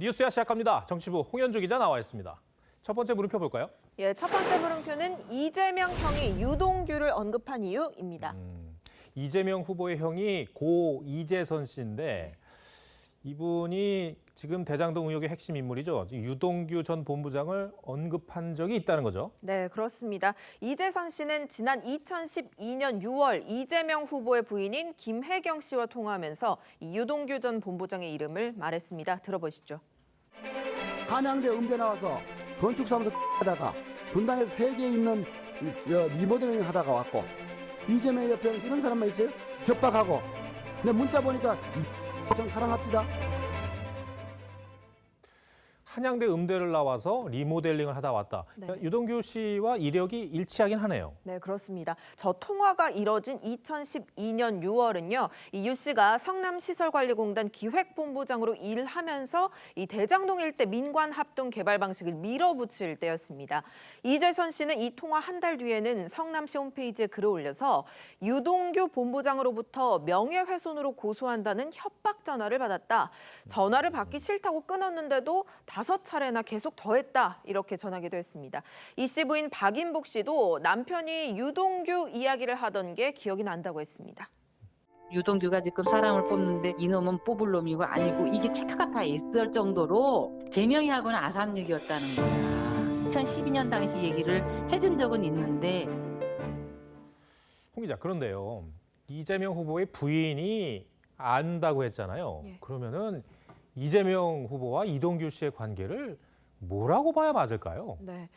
뉴스야 시작합니다. 정치부 홍현주 기자 나와 있습니다. 첫 번째 물음표 볼까요? 예, 첫 번째 물음표는 이재명 형이 유동규를 언급한 이유입니다. 이재명 후보의 형이 고 이재선 씨인데 이분이 지금 대장동 의혹의 핵심 인물이죠. 유동규 전 본부장을 언급한 적이 있다는 거죠. 네, 그렇습니다. 이재선 씨는 지난 2012년 6월 이재명 후보의 부인인 김혜경 씨와 통화하면서 이 유동규 전 본부장의 이름을 말했습니다. 들어보시죠. 한양대 음대 나와서 건축사무소 하다가 분당에서 세계에 있는 리모델링 하다가 왔고 이재명 옆에 이런 사람만 있어요? 협박하고 근데 문자 보니까 좀 사랑합시다. 한양대 음대를 나와서 리모델링을 하다 왔다. 네. 그러니까 유동규 씨와 이력이 일치하긴 하네요. 네, 그렇습니다. 저 통화가 이뤄진 2012년 6월은요. 이 유 씨가 성남시설관리공단 기획본부장으로 일하면서 이 대장동 일대 민관 합동 개발 방식을 밀어붙일 때였습니다. 이재선 씨는 이 통화 한 달 뒤에는 성남시 홈페이지에 글을 올려서 유동규 본부장으로부터 명예훼손으로 고소한다는 협박 전화를 받았다. 전화를 받기 싫다고 끊었는데도 5차례나 계속 더했다 이렇게 전하기도 했습니다. 이 씨 부인 박인복 씨도 남편이 유동규 이야기를 하던 게 기억이 난다고 했습니다. 유동규가 지금 사람을 뽑는데 이놈은 뽑을 놈이고 아니고 이게 체크가 다 있을 정도로 제명이하고는 아삼육이었다는 거야. 2012년 당시 얘기를 해준 적은 있는데. 홍 기자, 그런데요. 이재명 후보의 부인이 안다고 했잖아요. 예. 그러면은 이재명 후보와 이동규 씨의 관계를 뭐라고 봐야 맞을까요? 네,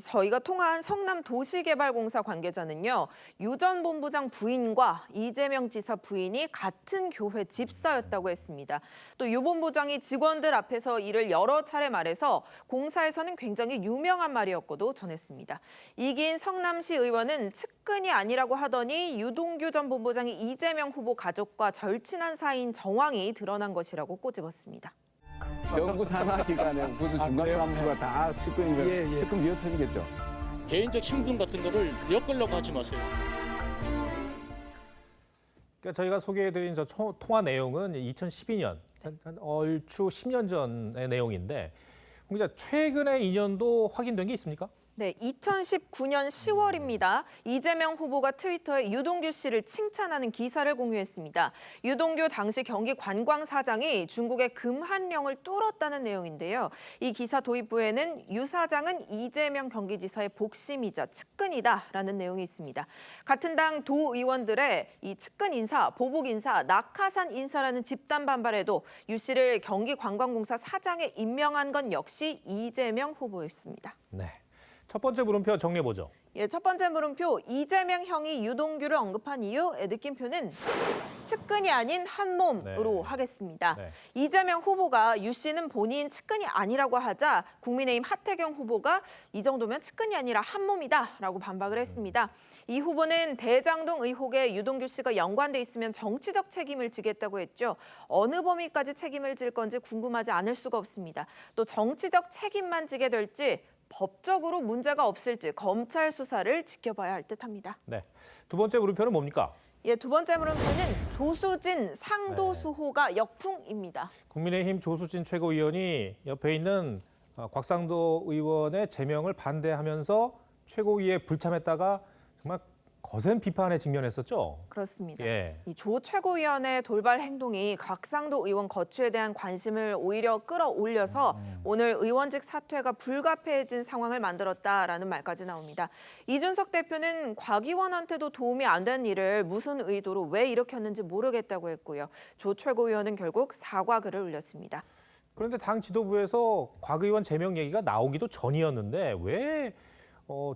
저희가 통화한 성남도시개발공사 관계자는요. 유 전 본부장 부인과 이재명 지사 부인이 같은 교회 집사였다고 했습니다. 또 유 본부장이 직원들 앞에서 이를 여러 차례 말해서 공사에서는 굉장히 유명한 말이었고도 전했습니다. 이긴 성남시 의원은 측근이 아니라고 하더니 유동규 전 본부장이 이재명 후보 가족과 절친한 사이인 정황이 드러난 것이라고 꼬집었습니다. 연구 산하 기관에 무슨 중간 간부가 다 측근이면 측근 미어 터지겠죠. 개인적 신분 같은 거를 엮으려고 하지 마세요. 그러니까 저희가 소개해드린 저 통화 내용은 2012년, 한 얼추 10년 전의 내용인데 홍 기자, 최근의 인연도 확인된 게 있습니까? 네, 2019년 10월입니다. 이재명 후보가 트위터에 유동규 씨를 칭찬하는 기사를 공유했습니다. 유동규 당시 경기관광사장이 중국의 금한령을 뚫었다는 내용인데요. 이 기사 도입부에는 유 사장은 이재명 경기지사의 복심이자 측근이다라는 내용이 있습니다. 같은 당 도의원들의 이 측근 인사, 보복 인사, 낙하산 인사라는 집단 반발에도 유 씨를 경기관광공사 사장에 임명한 건 역시 이재명 후보였습니다. 네. 첫 번째 물음표 정리해보죠. 예, 첫 번째 물음표 이재명 형이 유동규를 언급한 이유의 느낌표는 측근이 아닌 한 몸으로 네. 하겠습니다. 네. 이재명 후보가 유 씨는 본인 측근이 아니라고 하자 국민의힘 하태경 후보가 이 정도면 측근이 아니라 한 몸이다라고 반박을 했습니다. 이 후보는 대장동 의혹에 유동규 씨가 연관돼 있으면 정치적 책임을 지겠다고 했죠. 어느 범위까지 책임을 질 건지 궁금하지 않을 수가 없습니다. 또 정치적 책임만 지게 될지 법적으로 문제가 없을지 검찰 수사를 지켜봐야 할 듯합니다. 네. 두 번째 물음표는 뭡니까? 예, 두 번째 물음표는 조수진 상도수호가 역풍입니다. 국민의힘 조수진 최고위원이 옆에 있는 곽상도 의원의 제명을 반대하면서 최고위에 불참했다가 정말 거센 비판에 직면했었죠. 그렇습니다. 예. 이 조 최고위원의 돌발 행동이 곽상도 의원 거취에 대한 관심을 오히려 끌어올려서 오늘 의원직 사퇴가 불가피해진 상황을 만들었다라는 말까지 나옵니다. 이준석 대표는 곽 의원한테도 도움이 안 된 일을 무슨 의도로 왜 일으켰는지 모르겠다고 했고요. 조 최고위원은 결국 사과글을 올렸습니다. 그런데 당 지도부에서 곽 의원 제명 얘기가 나오기도 전이었는데 왜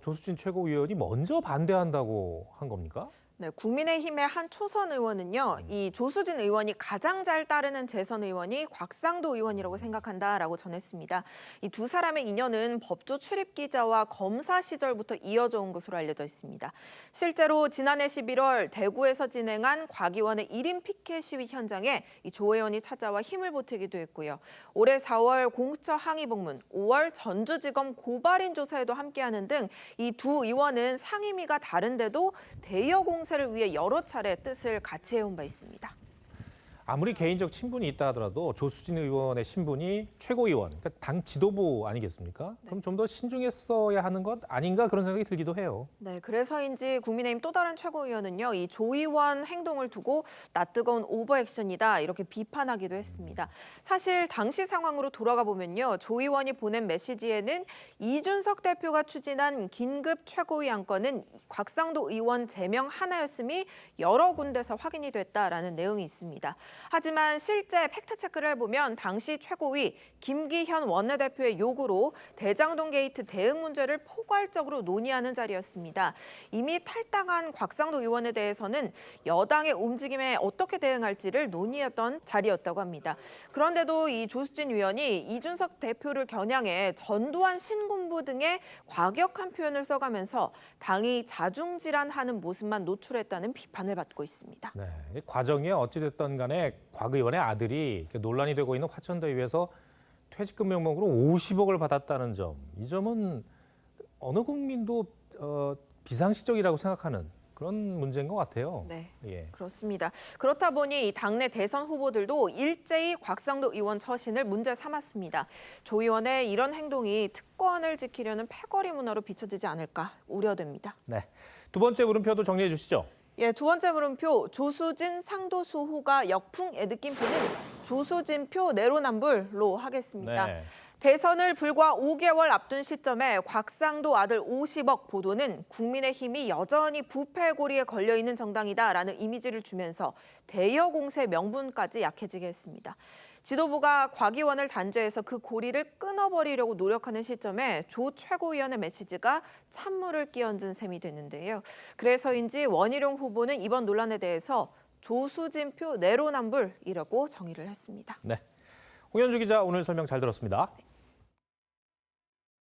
조수진 최고위원이 먼저 반대한다고 한 겁니까? 네, 국민의힘의 한 초선 의원은요, 이 조수진 의원이 가장 잘 따르는 재선 의원이 곽상도 의원이라고 생각한다라고 전했습니다. 이 두 사람의 인연은 법조 출입 기자와 검사 시절부터 이어져 온 것으로 알려져 있습니다. 실제로 지난해 11월 대구에서 진행한 곽 의원의 1인 피켓 시위 현장에 이 조 의원이 찾아와 힘을 보태기도 했고요. 올해 4월 공처 항의 복문, 5월 전주지검 고발인 조사에도 함께하는 등 이 두 의원은 상임위가 다른데도 대여 공세를 위해 여러 차례 뜻을 같이 해온 바 있습니다. 아무리 개인적 친분이 있다 하더라도 조수진 의원의 신분이 최고위원, 그러니까 당 지도부 아니겠습니까? 그럼 좀 더 신중했어야 하는 것 아닌가 그런 생각이 들기도 해요. 네, 그래서인지 국민의힘 또 다른 최고위원은요, 이 조 의원 행동을 두고 낯뜨거운 오버액션이다 이렇게 비판하기도 했습니다. 사실 당시 상황으로 돌아가 보면요, 조 의원이 보낸 메시지에는 이준석 대표가 추진한 긴급 최고위 안건은 곽상도 의원 제명 하나였음이 여러 군데서 확인이 됐다라는 내용이 있습니다. 하지만 실제 팩트체크를 해보면 당시 최고위 김기현 원내대표의 요구로 대장동 게이트 대응 문제를 포괄적으로 논의하는 자리였습니다. 이미 탈당한 곽상도 의원에 대해서는 여당의 움직임에 어떻게 대응할지를 논의했던 자리였다고 합니다. 그런데도 이 조수진 의원이 이준석 대표를 겨냥해 전두환 신군부 등의 과격한 표현을 써가면서 당이 자중질환하는 모습만 노출했다는 비판을 받고 있습니다. 네, 이 과정이 어찌됐든 간에 곽 의원의 아들이 논란이 되고 있는 화천대유에서 퇴직금 명목으로 50억을 받았다는 점, 이 점은 어느 국민도 비상식적이라고 생각하는 그런 문제인 것 같아요. 네. 예. 그렇습니다. 그렇다 보니 이 당내 대선 후보들도 일제히 곽상도 의원 처신을 문제 삼았습니다. 조 의원의 이런 행동이 특권을 지키려는 패거리 문화로 비춰지지 않을까 우려됩니다. 네. 두 번째 물음표도 정리해 주시죠. 예, 두 번째 물음표 조수진 상도수 호가 역풍의 느낌표는 조수진표 내로남불로 하겠습니다. 네. 대선을 불과 5개월 앞둔 시점에 곽상도 아들 50억 보도는 국민의힘이 여전히 부패고리에 걸려있는 정당이다라는 이미지를 주면서 대여 공세 명분까지 약해지게 했습니다. 지도부가 곽 의원을 단죄해서 그 고리를 끊어버리려고 노력하는 시점에 조 최고위원의 메시지가 찬물을 끼얹은 셈이 됐는데요. 그래서인지 원희룡 후보는 이번 논란에 대해서 조수진표 내로남불이라고 정의를 했습니다. 네. 홍현주 기자 오늘 설명 잘 들었습니다.